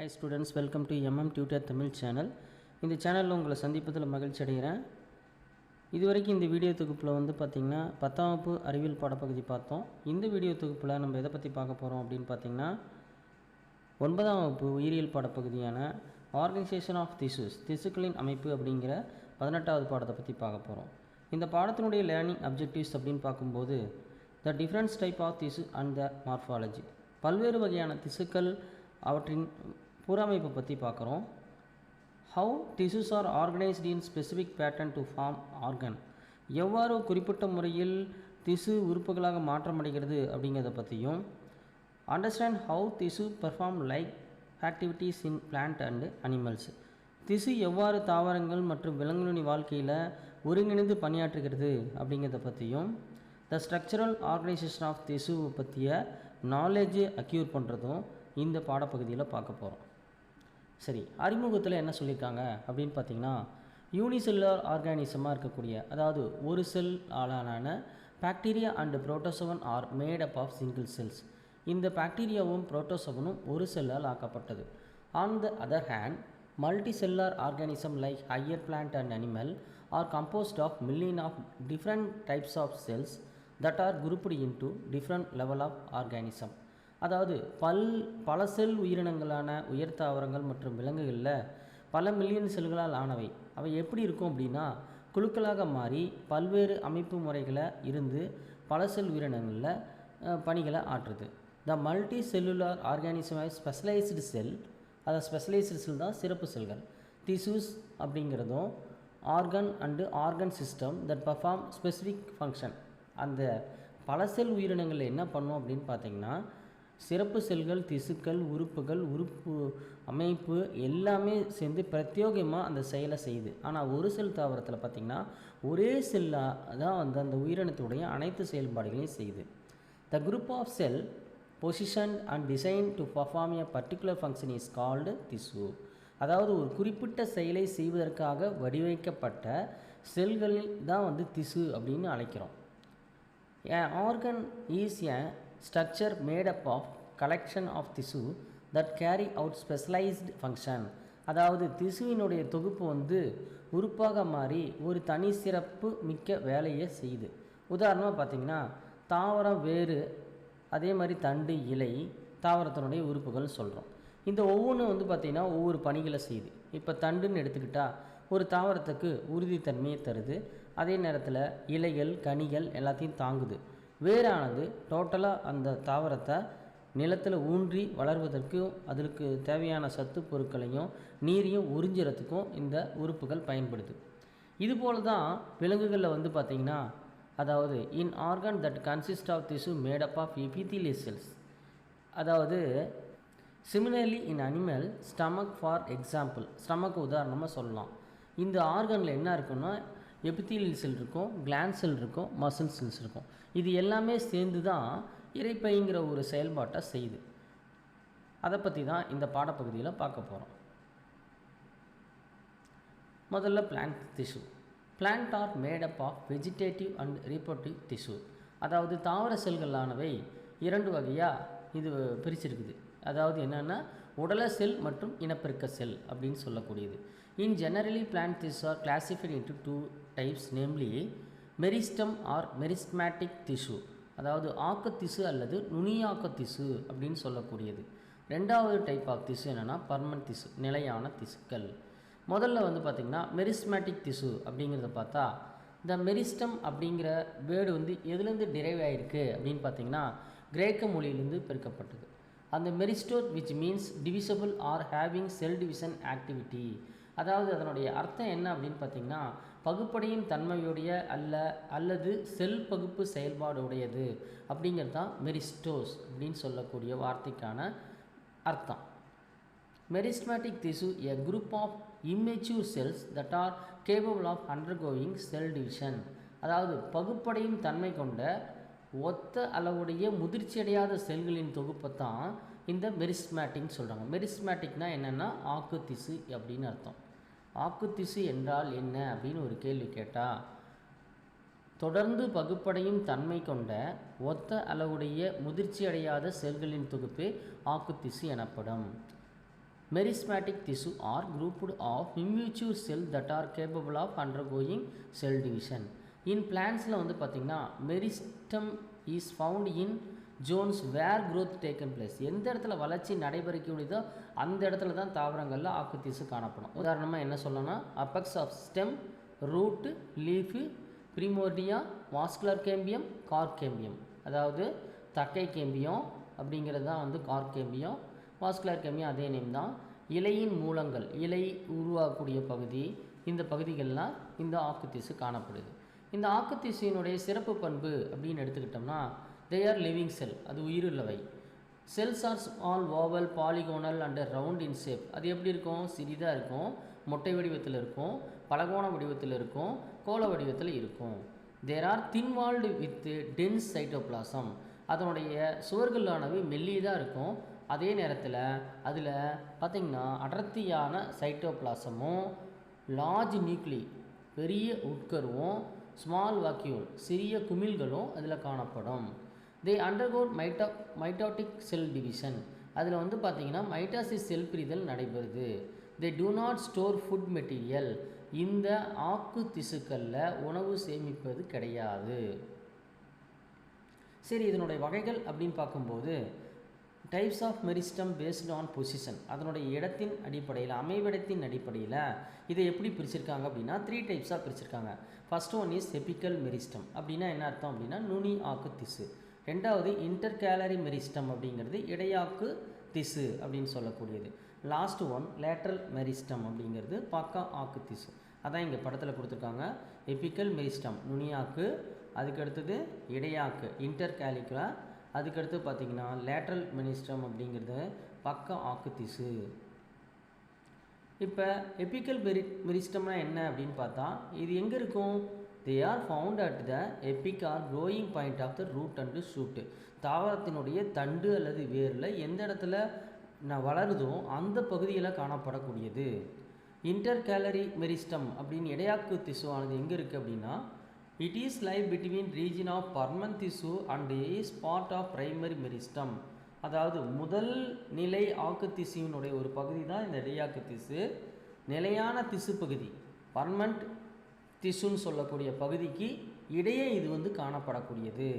Hi students, welcome to Tutor Tamil channel. இந்த சேனலில் உங்களை சந்திப்பதில் மகிழ்ச்சி அடைகிறேன். இதுவரைக்கும் இந்த வீடியோ தொகுப்பில் வந்து பார்த்திங்கன்னா 10ஆம் வகுப்பு அறிவியல் பாடப்பகுதி பார்த்தோம். இந்த வீடியோ தொகுப்பில் நம்ம எதை பற்றி பார்க்க போகிறோம் அப்படின்னு பார்த்திங்கன்னா 9ஆம் வகுப்பு உயிரியல் பாடப்பகுதியான ஆர்கனைசேஷன் ஆஃப் திசுஸ், திசுக்களின் அமைப்பு அப்படிங்கிற 18வது பாடத்தை பற்றி பார்க்க போகிறோம். இந்த பாடத்தினுடைய லேர்னிங் அப்ஜெக்டிவ்ஸ் அப்படின்னு பார்க்கும்போது த டிஃப்ரென்ஸ் டைப் ஆஃப் திசு அண்ட் த மார்ஃபாலஜி, பல்வேறு வகையான திசுக்கள் அவற்றின் புறமைப்பை பற்றி பார்க்குறோம். How tissues are organised in specific pattern to form organ, எவ்வாறு குறிப்பிட்ட முறையில் திசு உறுப்புகளாக மாற்றமடைகிறது அப்படிங்கிறத பற்றியும், அண்டர்ஸ்டாண்ட் ஹவு திசு perform like activities in plant and animals, திசு எவ்வாறு தாவரங்கள் மற்றும் விலங்குகளின் வாழ்க்கையில் ஒருங்கிணைந்து பணியாற்றுகிறது அப்படிங்கிறத பற்றியும், த ஸ்ட்ரக்சரல் ஆர்கனைசேஷன் ஆஃப் திசுவை பற்றிய நாலேஜை அக்யூர் பண்ணுறதும் இந்த பாடப்பகுதியில் பார்க்க போகிறோம். சரி, அறிமுகத்தில் என்ன சொல்லியிருக்காங்க அப்படின்னு பார்த்தீங்கன்னா, யூனிசெல்லுலார் ஆர்கானிசமாக இருக்கக்கூடிய, அதாவது ஒரு செல் ஆளான bacteria and protozoan are made up of single cells. இந்த பாக்டீரியாவும் புரோட்டோசோவனும் ஒரு செல்லால் ஆக்கப்பட்டது. On the other hand, multi cellular organism like higher plant and animal are composed of million of different types of cells that are grouped into different level of organism. அதாவது பல செல் உயிரினங்களான உயர் தாவரங்கள் மற்றும் விலங்குகளில் பல மில்லியன் செல்களால் ஆனவை. அவை எப்படி இருக்கும் அப்படின்னா, குழுக்களாக மாறி பல்வேறு அமைப்பு முறைகளை இருந்து பல செல் உயிரினங்களில் பணிகளை ஆற்றுது. The multi cellular organism specialized cell, அதாவது ஸ்பெஷலைஸ்டு செல் தான் சிறப்பு செல்கள். டிஷ்யூஸ் அப்படிங்கிறதும் organ and organ system that perform specific function. அந்த பல செல் உயிரினங்களில் என்ன பண்ணும் அப்படின்னு பார்த்தீங்கன்னா, சிறப்பு செல்கள், திசுக்கள், உறுப்புகள், உறுப்பு அமைப்பு எல்லாமே சேர்ந்து பிரத்யேகமாக அந்த செயலை செய்யுது. ஆனால் ஒரு செல் தாவரத்தில் பார்த்திங்கன்னா ஒரே செல்லாக தான் வந்து அந்த உயிரினத்துடைய அனைத்து செயல்பாடுகளையும் செய்யுது. The group of cell position and design to perform a particular function is called திசு. அதாவது ஒரு குறிப்பிட்ட செயலை செய்வதற்காக வடிவமைக்கப்பட்ட செல்களில் தான் வந்து திசு அப்படின்னு அழைக்கிறோம். Organ is a structure made up of collection of tissue that carry out specialized function. அதாவது திசுவினுடைய தொகுப்பு வந்து உறுப்பாக மாறி ஒரு தனி சிறப்பு மிக்க வேலையை செய்யுது. உதாரணமாக பார்த்திங்கன்னா, தாவரம் வேறு, அதே மாதிரி தண்டு, இலை, தாவரத்தினுடைய உறுப்புகள் சொல்கிறோம். இந்த ஒவ்வொன்றும் வந்து பார்த்திங்கன்னா ஒவ்வொரு பணிகளை செய்யுது. இப்போ தண்டுன்னு எடுத்துக்கிட்டால் ஒரு தாவரத்துக்கு உறுதித்தன்மையை தருது, அதே நேரத்தில் இலைகள், கனிகள் எல்லாத்தையும் தாங்குது. வேரானது டோட்டலாக அந்த தாவரத்தை நிலத்தில் ஊன்றி வளர்வதற்கும் அதற்கு தேவையான சத்து பொருட்களையும் நீரையும் உறிஞ்சுறதுக்கும் இந்த உறுப்புகள் பயன்படுது. இதுபோல் தான் விலங்குகளில் வந்து பார்த்திங்கன்னா, அதாவது in organ that consist of திசு made up of epithelial cells. அதாவது similarly in animal stomach for example, stomach உதாரணமாக சொல்லலாம். இந்த ஆர்கனில் என்ன இருக்குன்னா, எபித்தீலியல் செல் இருக்கும், கிளாண்ட் செல் இருக்கும், மசில் செல்ஸ் இருக்கும். இது எல்லாமே சேர்ந்து தான் இரைப்பைங்கிற ஒரு செயல்பாட்டை செய்யுது. அதை பற்றி தான் இந்த பாடப்பகுதியில் பார்க்க போகிறோம். முதல்ல பிளான்ட் திசு. Plant are made up of vegetative and reproductive திசு. அதாவது தாவர செல்களானவை இரண்டு வகையாக இது பிரிச்சிருக்குது. அதாவது என்னென்னா, உடல செல் மற்றும் இனப்பெருக்க செல் அப்படின்னு சொல்லக்கூடியது. இன் ஜெனரலி பிளான்ட் திசு are classified into two types, namely meristem or meristematic திசு, அதாவது ஆக்க திசு அல்லது நுனியாக்க திசு அப்படின்னு சொல்லக்கூடியது. ரெண்டாவது டைப் ஆஃப் திசு என்னென்னா பர்மனன்ட் திசு, நிலையான திசுக்கள். முதல்ல வந்து பார்த்திங்கன்னா மெரிஸ்மேட்டிக் திசு அப்படிங்கிறத பார்த்தா, இந்த மெரிஸ்டம் அப்படிங்கிற வேர்டு வந்து எதுலேருந்து டிரைவ் ஆகிருக்கு அப்படின்னு பார்த்திங்கன்னா, கிரேக்க மொழியிலிருந்து பெருக்கப்பட்டது. அந்த meristos which means divisible or having cell division activity. அதாவது அதனுடைய அர்த்தம் என்ன அப்படின்னு பார்த்திங்கன்னா, பகுப்படையும் தன்மையுடைய அல்லது செல் பகுப்பு செயல்பாடு உடையது அப்படிங்கிறது தான் மெரிஸ்டோஸ் அப்படின்னு சொல்லக்கூடிய வார்த்தைக்கான அர்த்தம். மெரிஸ்மேட்டிக் திசு a group of immature cells that are capable of undergoing cell division. அதாவது பகுப்படையும் தன்மை கொண்ட ஒத்த அளவுடைய முதிர்ச்சியடையாத செல்களின் தொகுப்பை தான் இந்த மெரிஸ்மேட்டிக்னு சொல்கிறாங்க. மெரிஸ்மேட்டிக்னால் என்னென்னா ஆக்கு திசு அப்படின்னு அர்த்தம். ஆக்கு திசு என்றால் என்ன அப்படின்னு ஒரு கேள்வி கேட்டால், தொடர்ந்து பகுப்படையும் தன்மை கொண்ட ஒத்த அளவுடைய முதிர்ச்சியடையாத செல்களின் தொகுப்பே ஆக்கு திசு எனப்படும். Meristematic tissue are grouped of immature cells that are capable of undergoing cell division. In plants வந்து பார்த்திங்கன்னா meristem is found in zones where growth taken place. எந்த இடத்துல வளர்ச்சி நடைபெறக்கூடியதோ அந்த இடத்துல தான் தாவரங்களில் ஆக்கு திசு காணப்படும். உதாரணமாக என்ன சொல்லலாம், apex of stem, root, leaf, primordia, vascular cambium, cork cambium. அதாவது தக்கை கேம்பியம் அப்படிங்கிறது தான் வந்து கார்க் கேம்பியம். வாஸ்குலர் கேம்பியம் அதே நேம் தான். இலையின் மூலங்கள், இலை உருவாகக்கூடிய பகுதி, இந்த பகுதிகளெலாம் இந்த ஆக்கு திசு காணப்படுது. இந்த ஆக்கு திசுவினுடைய சிறப்பு பண்பு அப்படின்னு எடுத்துக்கிட்டோம்னா they are living cell, அது உயிருள்ளவை. Cells are small, oval, polygonal and round in shape. அது எப்படி இருக்கும், சிறிதாக இருக்கும், மொட்டை வடிவத்தில் இருக்கும், பலகோண வடிவத்தில் இருக்கும், கோள வடிவத்தில் இருக்கும். There are thin walled with dense cytoplasm. அதனுடைய சுவர்களானவை மெல்லியதாக இருக்கும். அதே நேரத்தில் அதில் பார்த்திங்கன்னா அடர்த்தியான சைட்டோபிளாசமும், லார்ஜ் நியூக்ளி பெரிய உட்கருவும், ஸ்மால் வாக்யூல் சிறிய குமிழ்களும் அதில் காணப்படும். தே அண்டர்கோ மைட்டோட்டிக் செல் டிவிஷன். அதில் வந்து பார்த்திங்கன்னா மைட்டாசிஸ் செல் பிரிதல் நடைபெறுது. They do not store food material. இந்த ஆக்கு திசுக்களில் உணவு சேமிப்பது கிடையாது. சரி, இதனுடைய வகைகள் அப்படின்னு பார்க்கும்போது types of meristem based on position. அதனுடைய இடத்தின் அடிப்படையில், அமைவிடத்தின் அடிப்படையில் இதை எப்படி பிரிச்சிருக்காங்க அப்படின்னா 3 டைப்ஸாக பிரிச்சிருக்காங்க. First one is எபிக்கல் meristem. அப்படின்னா என்ன அர்த்தம் அப்படின்னா நுனி ஆக்கு திசு. ரெண்டாவது இன்டர்கேலரி மெரிஸ்டம் அப்படிங்கிறது இடையாக்கு திசு அப்படின்னு சொல்லக்கூடியது. லாஸ்ட் ஒன் லேட்ரல் மெரிஸ்டம் அப்படிங்கிறது பக்க ஆக்கு திசு. அதான் இங்கே படத்தில் கொடுத்துருக்காங்க. எபிக்கல் மெரிஸ்டம் நுனியாக்கு, அதுக்கடுத்தது இடையாக்கு இன்டர்கேலிகுலா, அதுக்கடுத்து பார்த்திங்கன்னா லேட்ரல் மெரிஸ்டம் அப்படிங்கிறது பக்க ஆக்கு திசு. இப்போ எபிக்கல் மெரிஸ்டம்னா என்ன அப்படின்னு பார்த்தா இது எங்கே இருக்கும், they are found at the apex or growing point of the root and shoot. தாவரத்தினுடைய தண்டு அல்லது வேரில் எந்த இடத்துல வளருதோ அந்த பகுதியில் காணப்படக்கூடியது. இன்டர்கேலரி மெரிஸ்டம் அப்படின்னு இடையாக்கு திசுவானது எங்கே இருக்குது அப்படின்னா it is live between region of permanent திசு and is part of primary meristem. அதாவது முதல் நிலை ஆக்கு திசுவினுடைய ஒரு பகுதி தான் இந்த இடையாக்கு திசு. நிலையான திசு பகுதி பர்மனன்ட் திசுன்னு சொல்லக்கூடிய பகுதிக்கு இடையே இது வந்து காணப்படக்கூடியது.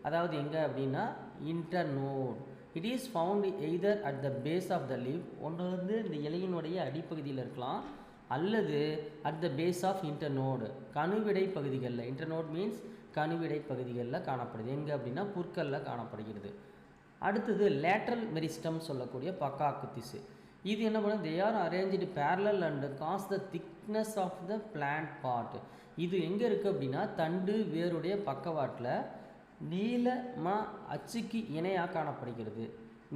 அதாவது எங்கே அப்படின்னா internode. It is found either at the base of the leave. ஒன்று வந்து இந்த இலையினுடைய அடிப்பகுதியில் இருக்கலாம், அல்லது at the base of internode கணுவிடை பகுதிகளில். இன்டர்நோட் மீன்ஸ் கணுவிடை பகுதிகளில் காணப்படுது. எங்கே அப்படின்னா புற்களில் காணப்படுகிறது. அடுத்தது லேட்ரல் மெரிஸ்டம் சொல்லக்கூடிய பக்காக்கு திசு. இது என்ன பண்ண, they are arranged parallel and cause the thickness of the plant part. இது எங்கே இருக்குது அப்படின்னா தண்டு வேருடைய பக்கவாட்டில் நீளமாக அச்சுக்கு இணையாக காணப்படுகிறது.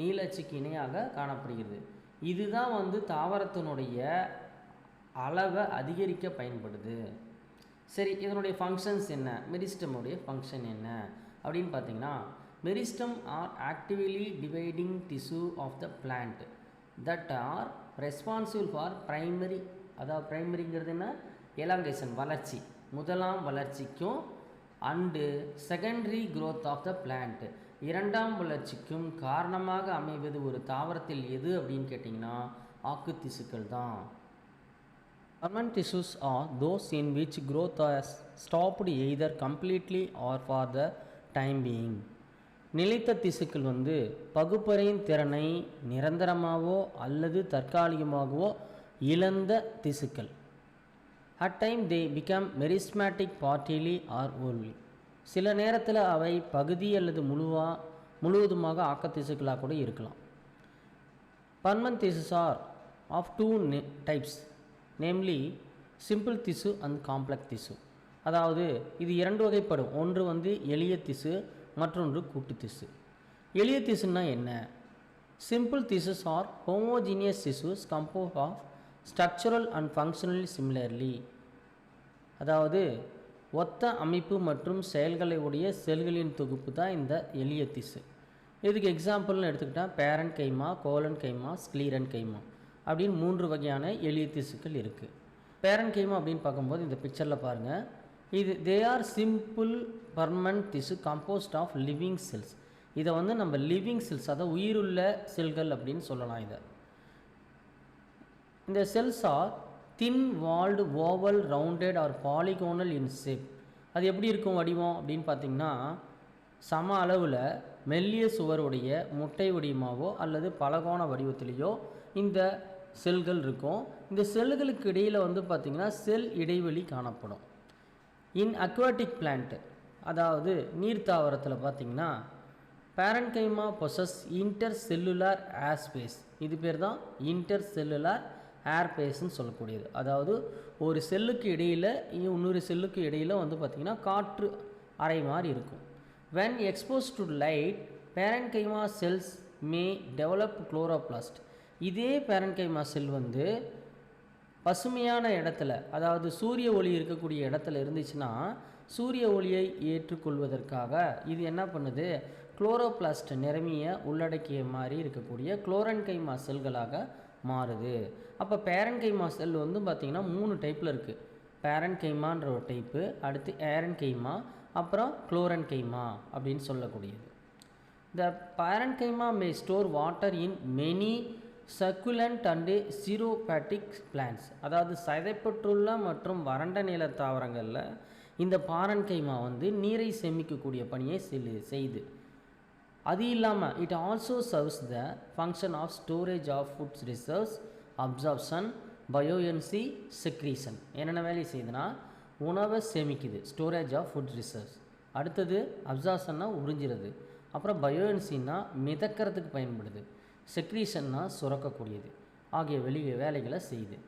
நீள அச்சுக்கு இணையாக காணப்படுகிறது. இதுதான் வந்து தாவரத்தினுடைய அளவை அதிகரிக்க பயன்படுது. சரி, இதனுடைய ஃபங்க்ஷன்ஸ் என்ன, மெரிஸ்டமுடைய ஃபங்க்ஷன் என்ன அப்படின்னு பார்த்தீங்கன்னா meristem are actively dividing tissue of the plant that are responsible for primary. அதாவது ப்ரைமரிங்கிறது என்ன, எலாங்கேஷன் வளர்ச்சி, முதலாம் வளர்ச்சிக்கும் and secondary growth of the plant இரண்டாம் வளர்ச்சிக்கும் காரணமாக அமைவது ஒரு தாவரத்தில் எது அப்படின்னு கேட்டிங்கன்னா ஆக்கு திசுக்கள் தான். Permanent tissues are those in which growth has stopped either completely or for the time being. நிலைத்த திசுக்கள் வந்து பகுப்பறையின் திறனை நிரந்தரமாகவோ அல்லது தற்காலிகமாகவோ இழந்த திசுக்கள். At time they become meristematic partly or wholly. சில நேரத்தில் அவை பகுதி அல்லது முழுவதுமாக ஆக்க திசுக்களாக கூட இருக்கலாம். Permanent tissues are of 2 types, namely simple tissue and complex tissue. அதாவது இது 2 வகைப்படும். ஒன்று வந்து எளிய திசு, மற்றொன்று கூட்டு திசு. எளிய திசுன்னா என்ன? Simple tissues are homogeneous tissues composed of structural and functionally similarly. அதாவது ஒத்த அமைப்பு மற்றும் செயல்களை உடைய செல்களின் தொகுப்பு தான் இந்த எளிய திசு. இதுக்கு எக்ஸாம்பிள்னு எடுத்துக்கிட்டால் பேரன் கைமா, கோலன் கைமா, ஸ்க்ளீரன் கைமா அப்படின்னு 3 வகையான எளிய திசுக்கள் இருக்குது. பேரன் கைமா அப்படின்னு பார்க்கும்போது இந்த பிக்சரில் பாருங்கள், இது தே ஆர் சிம்பிள் பர்மனன்ட் திசு கம்போஸ்ட் ஆஃப் லிவிங் செல்ஸ். இதை வந்து நம்ம லிவிங் செல்ஸ், அதாவது உயிருள்ள செல்கள் அப்படின்னு சொல்லலாம். இதை இந்த cells are thin walled oval rounded or polygonal in shape. அது எப்படி இருக்கும் வடிவம் அப்படின்னு பார்த்திங்கன்னா, சம அளவில் மெல்லிய சுவருடைய முட்டை வடிவமாகவோ அல்லது பலகோண வடிவத்திலேயோ இந்த செல்கள் இருக்கும். இந்த செல்களுக்கு இடையில் வந்து பார்த்திங்கன்னா செல் இடைவெளி காணப்படும். இன் அக்வாட்டிக் பிளான்ட், அதாவது நீர்த்தாவரத்தில் பார்த்திங்கன்னா பேரன்கைமா பொசஸ் இன்டர் செல்லுலார் ஏர் ஸ்பேஸ். இது பேர் தான் இன்டர் செல்லுலார் ஏர் ஸ்பேஸ்ன்னு சொல்லக்கூடியது. அதாவது ஒரு செல்லுக்கு இடையில் இன்னொரு செல்லுக்கு இடையில் வந்து பார்த்திங்கன்னா காற்று அறை மாதிரி இருக்கும். when exposed to light, parenchyma cells may develop chloroplast. இதே parenchyma செல் வந்து பசுமையான இடத்துல, அதாவது சூரிய ஒளி இருக்கக்கூடிய இடத்துல இருந்துச்சுன்னா சூரிய ஒளியை ஏற்றுக்கொள்வதற்காக இது என்ன பண்ணுது, குளோரோபிளாஸ்ட் நிறமிய உள்ளடக்கிய மாதிரி இருக்கக்கூடிய குளோரன்கைமா செல்களாக மாறுது. அப்போ பேரன்கைமா செல் வந்து பார்த்திங்கன்னா 3 டைப்பில் இருக்குது. பேரன்கைமான்ற ஒரு டைப்பு, அடுத்து ஏரன்கைமா, அப்புறம் குளோரன்கைமா அப்படின்னு சொல்லக்கூடியது. The parenchyma may store water in many succulent and xerophytic plants. அதாவது சதைப்பற்றுள்ள மற்றும் வறண்ட நில தாவரங்களில் இந்த பாரன்கைமா வந்து நீரை சேமிக்கக்கூடிய பணியை செய்து. அது இல்லாமல் it also serves the function of storage of foods reserves, absorption, buoyancy, secretion. என்னென்ன வேலையை செய்யுதுன்னா உணவை சேமிக்குது, ஸ்டோரேஜ் ஆஃப் ஃபுட் ரிசர்வ்ஸ். அடுத்தது அப்சார்ப்ஷன்னா உறிஞ்சிறது, அப்புறம் பயோஎன்சின்னா மிதக்கிறதுக்கு பயன்படுது, செக்ரீஷன்னா சுரக்கக்கூடியது ஆகிய வேலைகளை செய்யுது.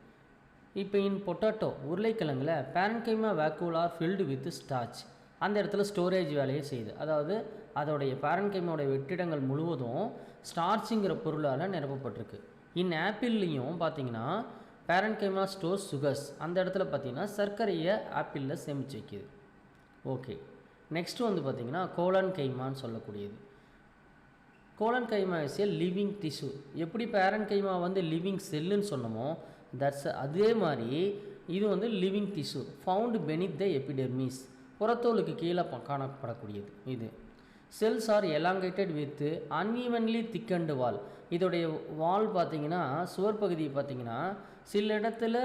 இப்போ இன் பொட்டேட்டோ, உருளைக்கிழங்கில் parenchyma vacuolar filled with starch, அந்த இடத்துல ஸ்டோரேஜ் வேலையை செய்யுது. அதாவது அதோடைய பேரன்கைமாவோடைய வெற்றிடங்கள் முழுவதும் ஸ்டார்ச்சுங்கிற பொருளால் நிரப்பப்பட்டிருக்கு. இன் ஆப்பிள்லேயும் பார்த்திங்கன்னா பேரன்கைமா ஸ்டோர் சுகர்ஸ், அந்த இடத்துல பார்த்திங்கன்னா சர்க்கரையை ஆப்பிளில் சேமித்து வைக்கிது. ஓகே, நெக்ஸ்ட்டு வந்து பார்த்திங்கன்னா கோலன்கைமான்னு சொல்லக்கூடியது. Collenchyma is a living tissue. எப்படி பேரன்கைமா வந்து லிவிங் செல்லுன்னு சொன்னோமோ அதே மாதிரி இது வந்து living tissue found beneath the epidermis, புறத்தோலுக்கு கீழே காணப்படக்கூடியது. இது cells are elongated with unevenly thickened wall. இதோடைய வால் பார்த்திங்கன்னா சுவர் பகுதியை பார்த்திங்கன்னா சில இடத்துல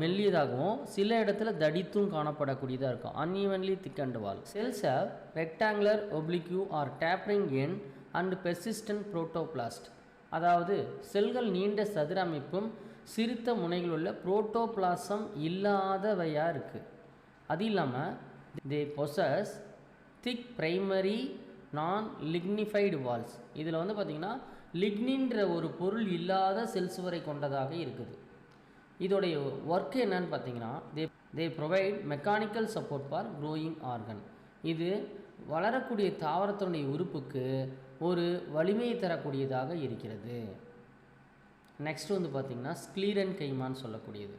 மெல்லியதாகவும் சில இடத்துல தடித்தும் காணப்படக்கூடியதாக இருக்கும். Unevenly thickened wall. Cells have rectangular, oblique or tapering end and persistent protoplast. அதாவது செல்கள் நீண்ட சதுர அமைப்பும் சிறுத்த முனைகள் உள்ள புரோட்டோபிளாசம் இல்லாதவையாக இருக்குது. அது இல்லாமல் தே பொசஸ் திக் பிரைமரி நான் லிக்னிஃபைடு வால்ஸ். இதில் வந்து பார்த்திங்கன்னா லிக்னின்ற ஒரு பொருள் இல்லாத செல் சுவரை கொண்டதாக இருக்குது. இதோடைய ஒர்க் என்னன்னு பார்த்தீங்கன்னா தே provide mechanical support for growing organ. இது வளரக்கூடிய தாவரத்தினுடைய உறுப்புக்கு ஒரு வலிமையை தரக்கூடியதாக இருக்கிறது. நெக்ஸ்ட் வந்து பார்த்திங்கன்னா ஸ்க்ளீரன்கைமான்னு சொல்லக்கூடியது.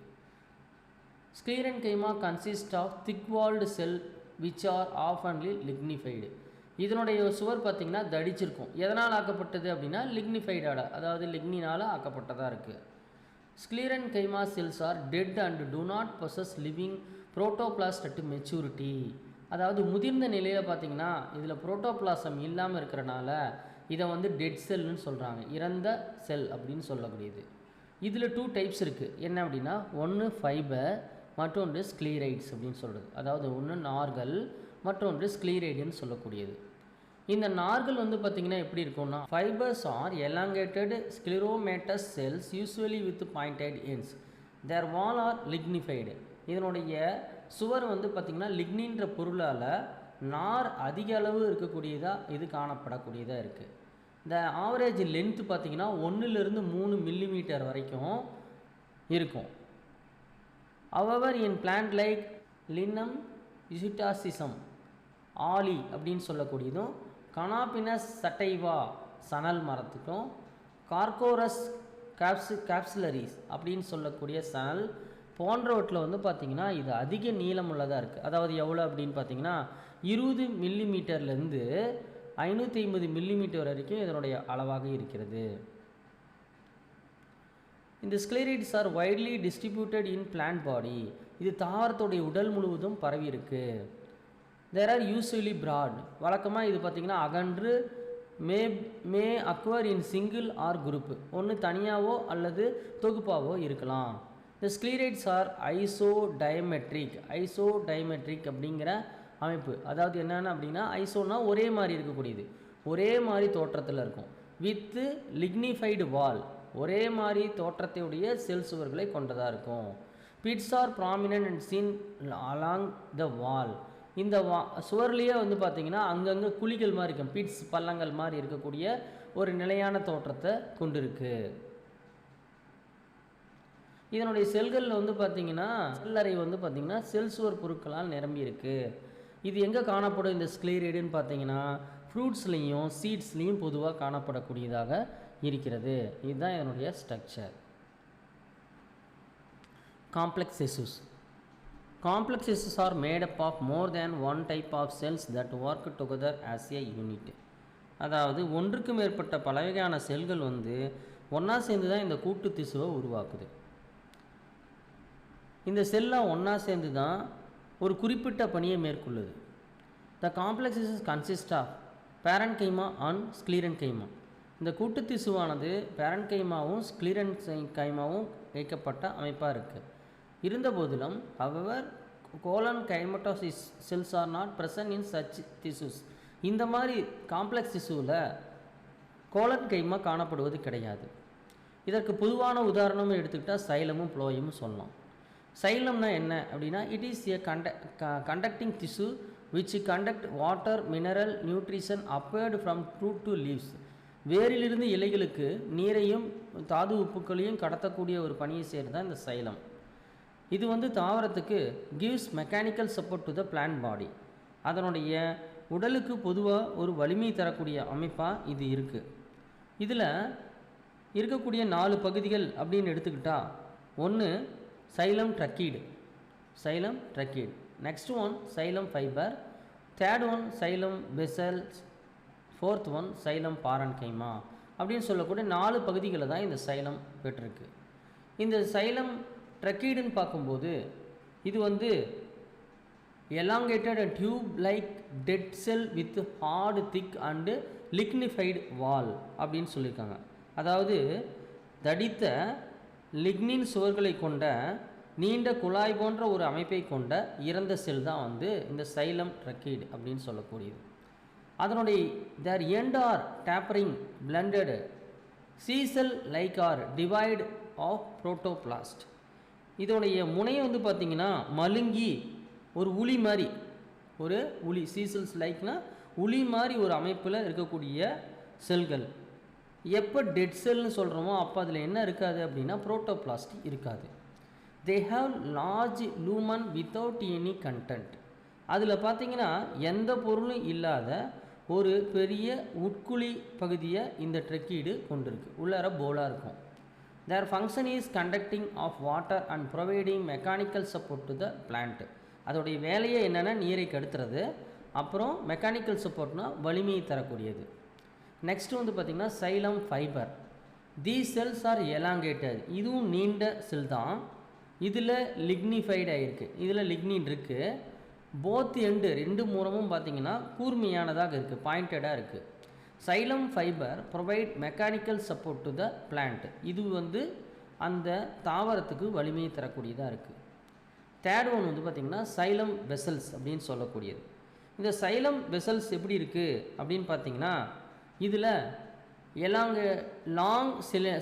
Sclerenchyma consist of thick walled cell which are ஆஃபன்லி லிக்னிஃபைடு. இதனுடைய சுவர் பார்த்திங்கன்னா தடிச்சிருக்கும். எதனால் ஆக்கப்பட்டது அப்படின்னா லிக்னிஃபைடால், அதாவது லிக்னினால் ஆக்கப்பட்டதாக இருக்குது. Sclerenchyma cells are dead and do not possess living protoplast at maturity. அதாவது முதிர்ந்த நிலையில் பார்த்திங்கன்னா இதில் புரோட்டோபிளாசம் இல்லாமல் இருக்கிறனால இதை வந்து டெட் செல்லுன்னு சொல்கிறாங்க, இறந்த செல் அப்படின்னு சொல்லக்கூடியது. இதில் 2 டைப்ஸ் இருக்குது. என்ன அப்படின்னா ஒன்று ஃபைபர், மற்றொன்று ஸ்க்ளீரைட்ஸ் அப்படின்னு சொல்கிறது. அதாவது ஒன்று நார்கள், மற்றொன்று ஸ்க்ளீரைடுன்னு சொல்லக்கூடியது. இந்த நார்கள் வந்து பார்த்திங்கன்னா எப்படி இருக்கும்னா fibres are elongated sclerenchymatous cells usually with pointed ends. Their wall are lignified. இதனுடைய சுவர் வந்து பார்த்திங்கன்னா லிக்னின்ற பொருளால் நார் அதிக அளவு இருக்கக்கூடியதாக இது காணப்படக்கூடியதாக இருக்குது. இந்த ஆவரேஜ் லென்த்து பார்த்திங்கன்னா 1லிருந்து 3 மில்லிமீட்டர் வரைக்கும் இருக்கும். However, in plant like Linum யூசிட்டாசிசம், ஆலி அப்படின்னு சொல்லக்கூடியதும், கனாபினஸ் சட்டைவா சணல் மரத்துக்கும், கார்கோரஸ் கேப்சுலரிஸ் அப்படின்னு சொல்லக்கூடிய சணல் போன்றவற்றில் வந்து பார்த்திங்கன்னா இது அதிக நீளமுள்ளதாக இருக்குது. அதாவது எவ்வளோ அப்படின்னு பார்த்திங்கன்னா 20 மில்லிமீட்டர்லேருந்து 550 மில்லிமீட்டர் வரைக்கும் இதனுடைய அளவாக இருக்கிறது. இந்த sclereids are widely distributed in plant body. இது தாவரத்துடைய உடல் முழுவதும் பரவி இருக்குது. There are usually broad. வழக்கமாக இது பார்த்திங்கன்னா அகன்று may may occur in single or group, ஒன்று தனியாவோ அல்லது தொகுப்பாவோ இருக்கலாம். இந்த ஸ்க்ளீரைட்ஸ் ஆர் ஐசோடைமெட்ரிக் அப்படிங்கிற அமைப்பு. அதாவது என்னென்ன அப்படின்னா, ஐசோனா ஒரே மாதிரி இருக்கக்கூடியது, ஒரே மாதிரி தோற்றத்தில் இருக்கும். வித்து லிக்னிஃபைடு வால், ஒரே மாதிரி தோற்றத்தையுடைய செல் சுவர்களை கொண்டதாக இருக்கும். Pits are prominent and seen along the wall, இந்த சுவர்லேயே வந்து பார்த்திங்கன்னா அங்கங்கே குழிகள் மாதிரி இருக்கும், பிட்ஸ் பள்ளங்கள் மாதிரி இருக்கக்கூடிய ஒரு நிலையான தோற்றத்தை கொண்டிருக்கு. இதனுடைய செல்களில் வந்து பார்த்திங்கன்னா செல்லறை வந்து பார்த்திங்கன்னா செல் சுவர் பொருட்களால் நிரம்பி இருக்குது. இது எங்கே காணப்படும் இந்த ஸ்க்ளீரைடுன்னு பார்த்தீங்கன்னா ஃப்ரூட்ஸ்லேயும் சீட்ஸ்லேயும் பொதுவாக காணப்படக்கூடியதாக இருக்கிறது. இதுதான் இதனுடைய structure. Complex tissues. Complex tissues are made up of more than one type of cells that work together as a unit. அதாவது ஒன்றுக்கு மேற்பட்ட பலவகையான செல்கள் வந்து ஒன்றா சேர்ந்து தான் இந்த கூட்டு திசுவை உருவாக்குது. இந்த செல்லாம் ஒன்றா சேர்ந்து தான் ஒரு குறிப்பிட்ட பணியை மேற்கொள்ளுது. The complex tissues consist of parenchyma and sclerenchyma. இந்த கூட்டு திசுவானது பேரன்கைமாவும் ஸ்க்ளீரன்கைமாவும் இணைக்கப்பட்ட அமைப்பாக இருக்குது. இருந்த போதிலும் however colon கைமட்டோசிஸ் cells are not present in such tissues. இந்த மாதிரி காம்ப்ளெக்ஸ் திசுவில் கோலன் கைமா காணப்படுவது கிடையாது. இதற்கு பொதுவான உதாரணம் எடுத்துக்கிட்டால் சைலமும் ப்ளோயமும் சொல்லலாம். சைலம்னா என்ன அப்படின்னா, இட் இஸ் ஏ கண்டக்டிங் திசு which conduct water, mineral, nutrition upward from root to leaves. வேரிலிருந்து இலைகளுக்கு நீரையும் தாது உப்புக்களையும் கடத்தக்கூடிய ஒரு பணியை செய்கிறது தான் இந்த சைலம். இது வந்து தாவரத்துக்கு gives mechanical support to the plant body. அதனுடைய உடலுக்கு பொதுவாக ஒரு வலிமை தரக்கூடிய அமைப்பாக இது இருக்குது. இதில் இருக்கக்கூடிய 4 பகுதிகள் அப்படின்னு எடுத்துக்கிட்டால், ஒன்று xylem tracheid, next one xylem fibre, third one xylem vessels, fourth one xylem parenchyma அப்படின்னு சொல்லக்கூடிய 4 பகுதிகளை தான் இந்த சைலம் பெற்றிருக்கு. இந்த சைலம் ட்ரக்கீடுன்னு பார்க்கும்போது இது வந்து elongated and tube like dead cell with hard thick and lignified wall அப்படின்னு சொல்லியிருக்காங்க. அதாவது தடித்த லிக்னின் சுவர்களை கொண்ட நீண்ட குழாய் போன்ற ஒரு அமைப்பை கொண்ட இறந்த செல் தான் வந்து இந்த சைலம் ட்ரக்கீடு அப்படின்னு சொல்லக்கூடியது. அதனுடைய their end are tapering blended chisel like are devoid of protoplast. இதோடைய முனையை வந்து பார்த்திங்கன்னா மழுங்கி ஒரு உளி மாதிரி, ஒரு உளி, சீசல்ஸ் லைக்னா உளி மாதிரி ஒரு அமைப்பில் இருக்கக்கூடிய செல்கள். எப்போ டெட் செல்னு சொல்கிறோமோ அப்போ அதில் என்ன இருக்காது அப்படின்னா புரோட்டோபிளாஸ்ட் இருக்காது. They have large lumen without any content. அதில் பார்த்திங்கன்னா எந்த பொருளும் இல்லாத ஒரு பெரிய உட்குழி பகுதியை இந்த ட்ரக்கீடு கொண்டிருக்கு. உள்ளார போலாக இருக்கும். Their function is conducting of water and providing mechanical support to the plant. அதோடைய வேலையை என்னென்னா நீரை கெடுத்துறது, அப்புறம் மெக்கானிக்கல் சப்போர்ட்னா வலிமையை தரக்கூடியது. நெக்ஸ்ட் வந்து பார்த்திங்கன்னா xylem fibre. These cells are elongated. இதுவும் நீண்ட செல் தான். இதில் லிக்னிஃபைட் ஆகிருக்கு, இதில் லிக்னின் இருக்குது. போத் எண்டு 2 மூலமும் பார்த்திங்கன்னா கூர்மையானதாக இருக்குது, பாயிண்டடாக இருக்குது. Xylem fibre provide mechanical support to the plant. இது வந்து அந்த தாவரத்துக்கு வலிமையை தரக்கூடியதாக இருக்குது. தேர்ட் ஒன் வந்து பார்த்திங்கன்னா சைலம் வெசல்ஸ் அப்படின்னு சொல்லக்கூடியது. இந்த சைலம் வெசல்ஸ் எப்படி இருக்குது அப்படின்னு பார்த்திங்கன்னா, இதில் லாங்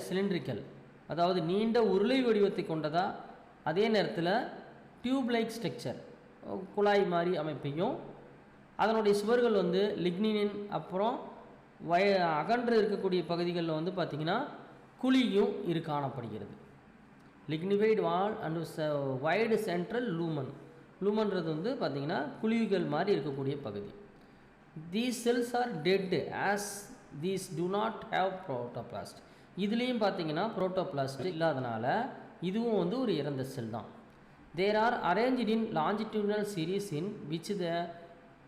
சிலிண்ட்ரிக்கல், அதாவது நீண்ட உருளை வடிவத்தை கொண்டதா, அதே நேரத்தில் டியூப் லைக் ஸ்ட்ரக்சர், குழாய் மாதிரி அமைப்பையும், அதனுடைய சுவர்கள் வந்து லிக்னின், அப்புறம் அகன்று இருக்கக்கூடிய பகுதிகளில் வந்து பார்த்திங்கன்னா குழியும் காணப்படுகிறது. Lignified wall and wide central லூமன்றது வந்து பார்த்திங்கன்னா குழிகள் மாதிரி இருக்கக்கூடிய பகுதி. These cells are dead as these do not have protoplast. இதுலேயும் பார்த்திங்கன்னா புரோட்டோபிளாஸ்ட் இல்லாதனால இதுவும் வந்து ஒரு இறந்த செல் தான். There are arranged in longitudinal series in which the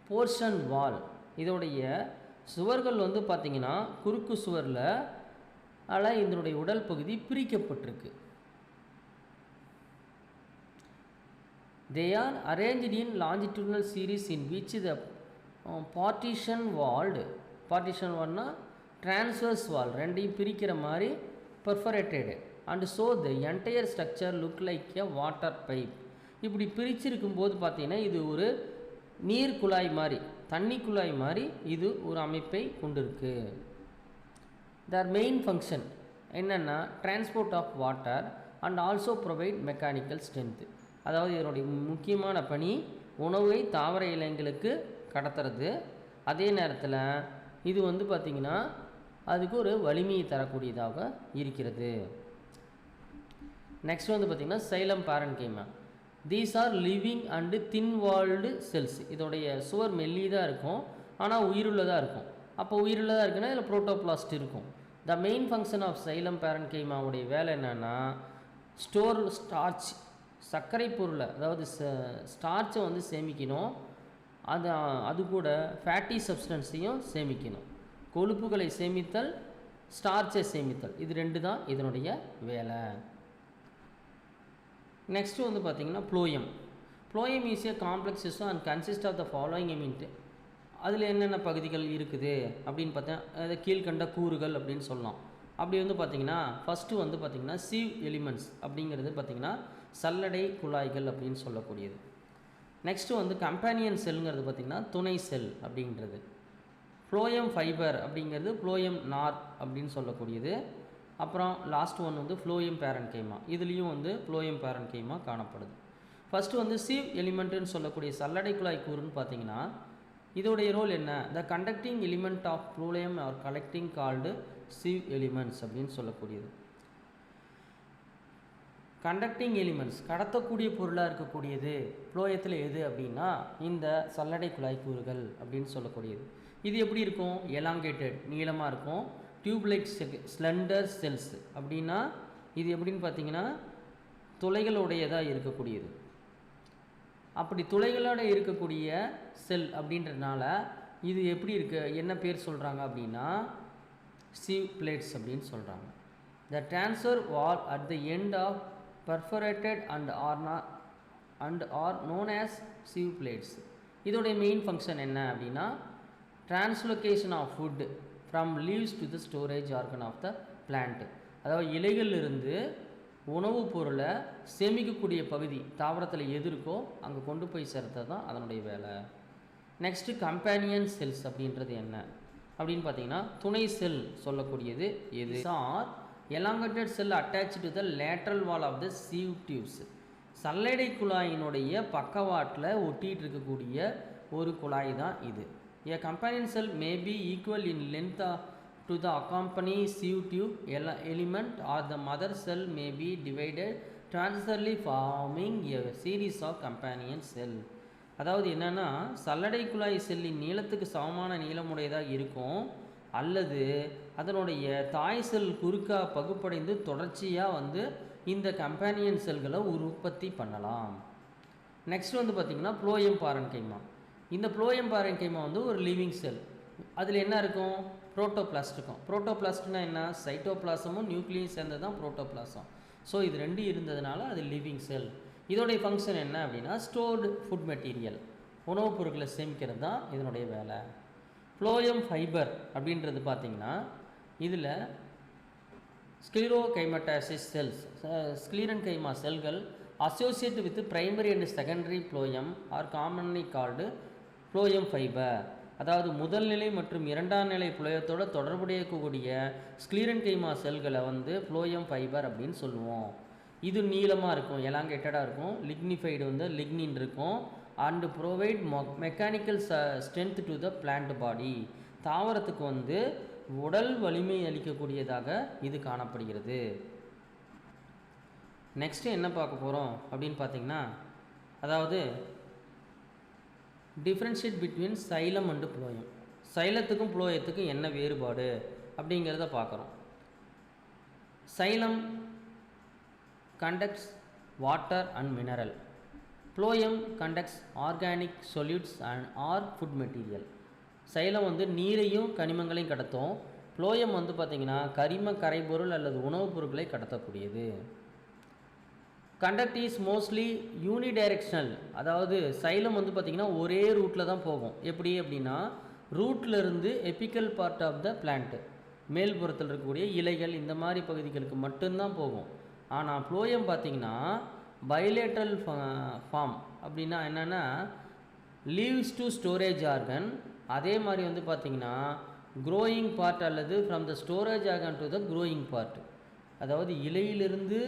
portion wall. இதோடைய சுவர்கள் வந்து பார்த்திங்கன்னா குறுக்கு சுவரில் இதனுடைய உடல் பகுதி பிரிக்கப்பட்டிருக்கு. They are arranged in longitudinal series in which the partition walled partition வால்னா டிரான்ஸ்வர்ஸ் வால், ரெண்டையும் பிரிக்கிற மாதிரி perforated and so the entire structure look like a water pipe. இப்படி பிரிச்சிருக்கும் போது பார்த்தீங்கன்னா இது ஒரு நீர் குழாய் மாதிரி, தண்ணி குழாய் மாதிரி இது ஒரு அமைப்பை கொண்டிருக்கு. தர் மெயின் ஃபங்க்ஷன் என்னென்னா transport of water and also provide mechanical strength. அதாவது இதனுடைய முக்கியமான பணி உணவை தாவர இலைங்களுக்கு கடத்துறது, அதே நேரத்தில் இது வந்து பார்த்திங்கன்னா அதுக்கு ஒரு வலிமையை தரக்கூடியதாக இருக்கிறது. நெக்ஸ்ட் வந்து பார்த்திங்கன்னா xylem parenchyma. These are living and thin walled cells. இதோடைய சுவர் மெல்லிதாக இருக்கும், ஆனால் உயிருள்ளதாக இருக்கும். அப்போ உயிருள்ளதாக இருக்குன்னா இதில் புரோட்டோபிளாஸ்ட் இருக்கும். The main function of xylem பேரன்கைமாவுடைய வேலை என்னென்னா ஸ்டோர் ஸ்டார்ச், சர்க்கரை பொருளை அதாவது ஸ்டார்ச்சை வந்து சேமிக்கணும், அது கூட ஃபேட்டி சப்ஸ்டன்ஸையும் சேமிக்கணும். கொழுப்புகளை சேமித்தல், ஸ்டார்ச்சை சேமித்தல், இது ரெண்டு தான் இதனுடைய வேலை. நெக்ஸ்ட்டு வந்து பார்த்திங்கன்னா phloem. Phloem is a complex system and consist of the following elements. அதில் என்னென்ன பகுதிகள் இருக்குது அப்படின்னு பார்த்தா அதை கீழ்கண்ட கூறுகள் அப்படின்னு சொல்லலாம். அப்படி வந்து பார்த்திங்கன்னா ஃபஸ்ட்டு வந்து பார்த்திங்கன்னா சீவ் எலிமெண்ட்ஸ் அப்படிங்கிறது பார்த்திங்கன்னா சல்லடை குழாய்கள் அப்படின்னு சொல்லக்கூடியது. நெக்ஸ்ட்டு வந்து கம்பேனியன் செல்லுங்கிறது பார்த்திங்கன்னா துணை செல் அப்படின்றது. ஃப்ளோயம் ஃபைபர் அப்படிங்கிறது ஃப்ளோயம் நார் அப்படின்னு சொல்லக்கூடியது. அப்புறம் லாஸ்ட் ஒன் வந்து ஃப்ளோயம் பேரன்கைமா. இதுலேயும் வந்து ஃப்ளோயம் பேரன்கைமா காணப்படுது. ஃபஸ்ட்டு வந்து சீவ் எலிமெண்ட்டுன்னு சொல்லக்கூடிய சல்லடை குழாய் கூறுன்னு பார்த்திங்கன்னா இதோடைய ரோல் என்ன? The conducting element of phloem are collectively called sieve elements அப்படின்னு சொல்லக்கூடியது. கண்டக்டிங் எலிமெண்ட்ஸ் கடத்தக்கூடிய பொருளாக இருக்கக்கூடியது ஃப்ளோயத்தில் எது அப்படின்னா இந்த சல்லடை குழாய் கூறுகள் அப்படின்னு சொல்லக்கூடியது. இது எப்படி இருக்கும்? எலாங்கேட்டட், நீளமாக இருக்கும். டியூப் லைக் ஸ்லெண்டர் செல்ஸ் அப்படின்னா இது எப்படின்னு பார்த்தீங்கன்னா துளைகளுடையதாக இருக்கக்கூடியது. அப்படி துளைகளோடு இருக்கக்கூடிய செல் அப்படின்றதுனால இது எப்படி இருக்குது, என்ன பேர் சொல்கிறாங்க அப்படின்னா சீவ் பிளேட்ஸ் அப்படின்னு சொல்கிறாங்க. The transfer wall at the end of perforated and are known as sieve plates. இதோடைய மெயின் ஃபங்க்ஷன் என்ன அப்படின்னா translocation of food from leaves to the storage organ of the plant. அதாவது இலைகளிலிருந்து உணவுப் பொருளை சேமிக்கக்கூடிய பகுதி தாவரத்தில் எது இருக்கோ அங்கே கொண்டு போய் சேர்த்தது தான் அதனுடைய வேலை. நெக்ஸ்ட்டு கம்பேனியன் செல்ஸ் அப்படின்றது என்ன அப்படின்னு பார்த்தீங்கன்னா துணை செல் சொல்லக்கூடியது எது? Are elongated cell attached to the lateral wall of the sieve tubes. சல்லடை குழாயினுடைய பக்கவாட்டில் ஒட்டிகிட்டு இருக்கக்கூடிய ஒரு குழாய் தான் இது. A companion cell may be equal in length to the accompanying sieve tube element or the mother cell may be divided transversely forming a series of companion cell. அதாவது என்னென்னா சல்லடை குழாய் செல்லின் நீளத்துக்கு சமமான நீளமுடையதாக இருக்கும், அல்லது அதனுடைய தாய் செல் குறுக்கா பகுப்படைந்து தொடர்ச்சியாக வந்து இந்த கம்பேனியன் செல்களை உற்பத்தி பண்ணலாம். நெக்ஸ்ட் வந்து பார்த்திங்கன்னா ப்ளோயம் பாரன்கைமா. இந்த ப்ளோயம் பாரன்கைமா வந்து ஒரு லிவிங் செல். அதில் என்ன இருக்கும்? புரோட்டோபிளாஸ்ட் இருக்கும். புரோட்டோபிளாஸ்ட்னா என்ன? சைட்டோபிளாசமும் நியூக்ளியும் சேர்ந்தது தான் புரோட்டோபிளாசம். ஸோ இது ரெண்டு இருந்ததுனால அது லிவிங் செல். இதோடைய ஃபங்க்ஷன் என்ன அப்படின்னா ஸ்டோர்டு ஃபுட் மெட்டீரியல், உணவுப் பொருட்களை சேமிக்கிறது தான் இதனுடைய வேலை. ஃப்ளோயம் ஃபைபர் அப்படின்றது பார்த்திங்கன்னா இதில் ஸ்க்ளீரோகைமட்டாசிஸ் செல்ஸ், ஸ்க்ளீரன்கைமா செல்கள் associate with primary and secondary phloem are commonly called phloem fibre. அதாவது முதல் நிலை மற்றும் இரண்டாம் நிலை ஃப்ளோயத்தோடு தொடர்புடையக்கூடிய ஸ்க்ளீரன்கைமா செல்களை வந்து ஃப்ளோயம் ஃபைபர் அப்படின்னு சொல்லுவோம். இது நீளமாக இருக்கும், எலாங்கேட்டடாக இருக்கும். லிக்னிஃபைடு வந்து லிக்னின் இருக்கும். And provide mechanical strength to the plant body. தாவரத்துக்கு வந்து உடல் வலிமை அளிக்கக்கூடியதாக இது காணப்படுகிறது. நெக்ஸ்ட்டு என்ன பார்க்க போகிறோம் அப்படின்னு பார்த்தீங்கன்னா அதாவது differentiate between xylem and phloem. சைலத்துக்கும் ப்ளோயத்துக்கும் என்ன வேறுபாடு அப்படிங்கிறத பார்க்குறோம். Xylem conducts water and mineral. Phloem conducts organic solutes and or food material. Xylem வந்து நீரையும் கனிமங்களையும் கடத்தும். ப்ளோயம் வந்து பார்த்திங்கன்னா கரிம கரைபொருள் அல்லது உணவுப் பொருட்களை கடத்தக்கூடியது. Conduct is mostly unidirectional. அதாவது சைலம் வந்து பார்த்திங்கன்னா ஒரே ரூட்டில் தான் போகும். எப்படி அப்படின்னா ரூட்லேருந்து apical part of the plant, மேல் புறத்தில் இருக்கக்கூடிய இலைகள் இந்த மாதிரி பகுதிகளுக்கு மட்டும்தான் போகும். ஆனால் ப்ளோயம் பார்த்திங்கன்னா பைலேட்ரல் ஃபார்ம். அப்படின்னா என்னென்னா லீவ்ஸ் டு ஸ்டோரேஜ் ஆர்கன். அதே மாதிரி வந்து பார்த்திங்கன்னா க்ரோயிங் பார்ட் அல்லது from the storage organ to the growing part, அதாவது இலையிலிருந்து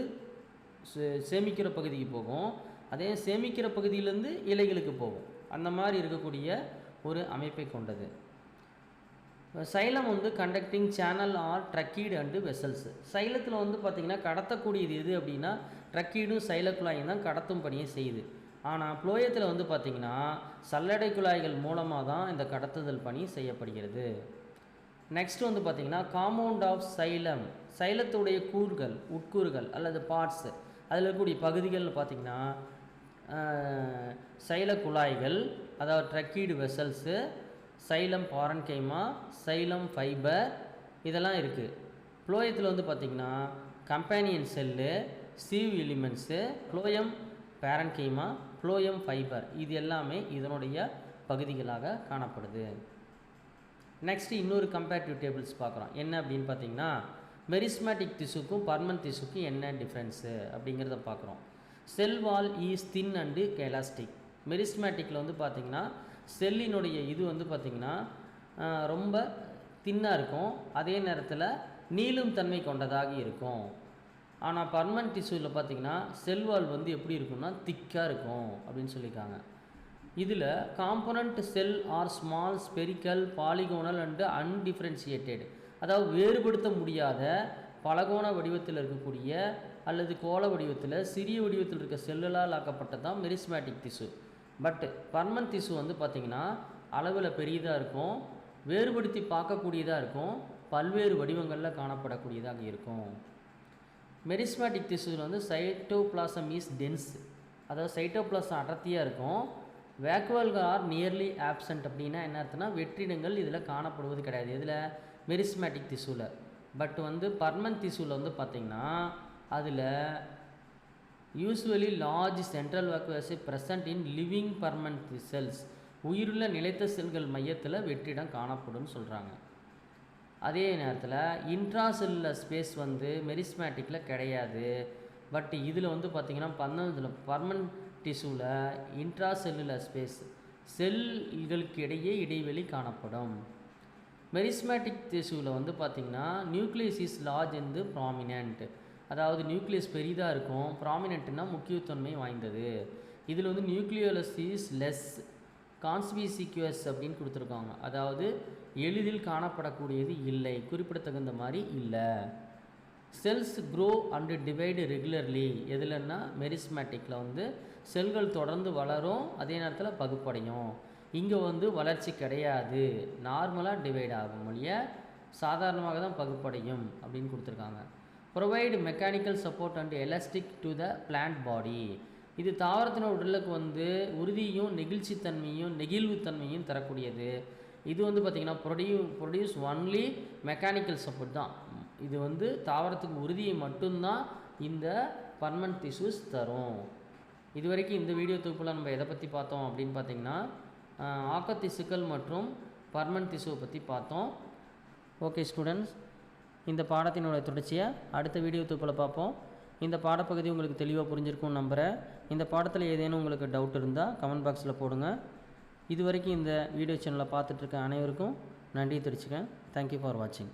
சேமிக்கிற பகுதிக்கு போகும், அதே சேமிக்கிற பகுதியிலேருந்து இலைகளுக்கு போகும். அந்த மாதிரி இருக்கக்கூடிய ஒரு அமைப்பை கொண்டது. சைலம் வந்து conducting channel are tracheid and vessels. சைலத்தில் வந்து பார்த்திங்கன்னா கடத்தக்கூடியது எது அப்படின்னா ட்ரக்கீடும் சைல குழாயும் தான் கடத்தும் பணியை செய்யுது. ஆனால் ப்ளோயத்தில் வந்து பார்த்திங்கன்னா சல்லடை குழாய்கள் மூலமாக தான் இந்த கடத்துதல் பணி செய்யப்படுகிறது. நெக்ஸ்ட் வந்து பார்த்திங்கன்னா காம்பவுண்ட் ஆஃப் சைலம். சைலத்துடைய கூறுகள், உட்கூறுகள் அல்லது பார்ட்ஸு, அதில் இருக்கக்கூடிய பகுதிகள் பார்த்திங்கன்னா சைல குழாய்கள், அதாவது tracheid vessels, xylem parenchyma, xylem fibre, இதெல்லாம் இருக்குது. ப்ளோயத்தில் வந்து பார்த்திங்கன்னா companion cell, sieve elements, phloem parenchyma, phloem fibre, இது எல்லாமே இதனுடைய பகுதிகளாக காணப்படுது. நெக்ஸ்ட்டு இன்னொரு கம்பேரிட்டிவ் டேபிள்ஸ் பார்க்குறோம். என்ன அப்படின்னு பார்த்திங்கன்னா மெரிஸ்மேட்டிக் திசுக்கும் பர்மனன்ட் திசுக்கும் என்ன டிஃப்ரென்ஸு அப்படிங்கிறத பார்க்குறோம். செல் வால் ஈஸ் தின் அண்டு எலாஸ்டிக். மெரிஸ்மேட்டிக்கில் வந்து பார்த்திங்கன்னா செல்லினுடைய இது வந்து பார்த்திங்கன்னா ரொம்ப தின்னாக இருக்கும், அதே நேரத்தில் நீளும் தன்மை கொண்டதாக இருக்கும். ஆனால் பர்மனன்ட் டிஷ்யூவில் பார்த்திங்கன்னா செல் வால் வந்து எப்படி இருக்குன்னா திக்காக இருக்கும் அப்படின்னு சொல்லியிருக்காங்க. இதில் companion cell are small spherical polygonal and undifferentiated, அதாவது வேறுபடுத்த முடியாத பலகோண வடிவத்தில் இருக்கக்கூடிய அல்லது கோள வடிவத்தில் சிறிய வடிவத்தில் இருக்க செல்லுலால் ஆக்கப்பட்டது தான் மெரிஸ்மேட்டிக் திசு. பட் பர்மனன்ட் திசு வந்து பார்த்திங்கன்னா அளவில் பெரியதாக இருக்கும், வேறுபடுத்தி பார்க்கக்கூடியதாக இருக்கும், பல்வேறு வடிவங்களில் காணப்படக்கூடியதாக இருக்கும். மெரிஸ்மேட்டிக் திசுவில் வந்து சைட்டோபிளாசம் இஸ் டென்ஸ், அதாவது சைட்டோபிளாசம் அடர்த்தியாக இருக்கும். வேக்குவல்கள் ஆர் நியர்லி ஆப்சண்ட். அப்படின்னா என்ன அர்த்தம்னா வெற்றிடங்கள் இதில் காணப்படுவது கிடையாது, இதில் மெரிஸ்மேட்டிக் திசுவில். பட் வந்து பர்மனன்ட் திசுவில் வந்து பார்த்திங்கன்னா அதில் யூஸ்வலி லார்ஜ் சென்ட்ரல் வேக்குவஸை present in living permanent cells, உயிருள்ள நிலைத்த செல்கள் மையத்தில் வெற்றிடம் காணப்படும்னு சொல்கிறாங்க. அதே நேரத்தில் இன்ட்ராசெல்லுலர் ஸ்பேஸ் வந்து மெரிஸ்மேட்டிக்கில் கிடையாது. பட் இதில் வந்து பார்த்திங்கன்னா பர்மனன்ட் டிஷ்யூவில் இன்ட்ராசெல்லுலர் ஸ்பேஸ், செல்களுக்கு இடையே இடைவெளி காணப்படும். மெரிஸ்மேட்டிக் டிஷ்யூவில் வந்து பார்த்திங்கன்னா nucleus is large and prominent, அதாவது நியூக்ளியஸ் பெரிதாக இருக்கும், ப்ராமினென்ட்னா முக்கியத்தன்மை வாய்ந்தது. இதில் வந்து நியூக்ளியோலஸ் இஸ் லெஸ் கான்ஸ்பிசிக்யூஸ் அப்படின்னு கொடுத்துருக்காங்க, அதாவது எளிதில் காணப்படக்கூடியது இல்லை, குறிப்பிடத்தகுந்த மாதிரி இல்லை. Cells grow and divide regularly, எதுலன்னா மெரிஸ்மேட்டிக்கில் வந்து செல்கள் தொடர்ந்து வளரும், அதே நேரத்தில் பகுப்படையும். இங்கே வந்து வளர்ச்சி கிடையாது, நார்மலாக டிவைட் ஆகும், வழிய சாதாரணமாக தான் பகுப்படையும் அப்படின்னு கொடுத்துருக்காங்க. Provide mechanical support and elastic to the plant body, இது தாவரத்தின உடலுக்கு வந்து உறுதியும் நெகிழ்ச்சித்தன்மையும் நெகிழ்வுத்தன்மையும் தரக்கூடியது. இது வந்து பார்த்திங்கன்னா ப்ரொடியூஸ் ஒன்லி மெக்கானிக்கல் சப்போர்ட் தான், இது வந்து தாவரத்துக்கு உறுதியை மட்டும்தான் இந்த பர்மனன்ட் டிஷ்யூஸ் தரும். இது வரைக்கும் இந்த வீடியோ தொகுப்பில் நம்ம எதை பற்றி பார்த்தோம் அப்படின்னு பார்த்திங்கன்னா ஆக்கத்திசுக்கள் மற்றும் பர்மனன்ட் டிஷ்யூவை பற்றி பார்த்தோம். ஓகே ஸ்டூடெண்ட்ஸ், இந்த பாடத்தினுடைய தொடர்ச்சியை அடுத்த வீடியோ தொகுப்பில் பார்ப்போம். இந்த பாடப்பகுதி உங்களுக்கு தெளிவாக புரிஞ்சிருக்கும்னு நம்புகிறேன். இந்த பாடத்தில் ஏதேனும் உங்களுக்கு டவுட் இருந்தால் கமெண்ட் பாக்ஸில் போடுங்க. இது வரைக்கும் இந்த வீடியோ சேனலை பார்த்துட்ருக்க அனைவருக்கும் நன்றி தெரிவிச்சுக்கேன். தேங்க்யூ ஃபார் வாட்சிங்.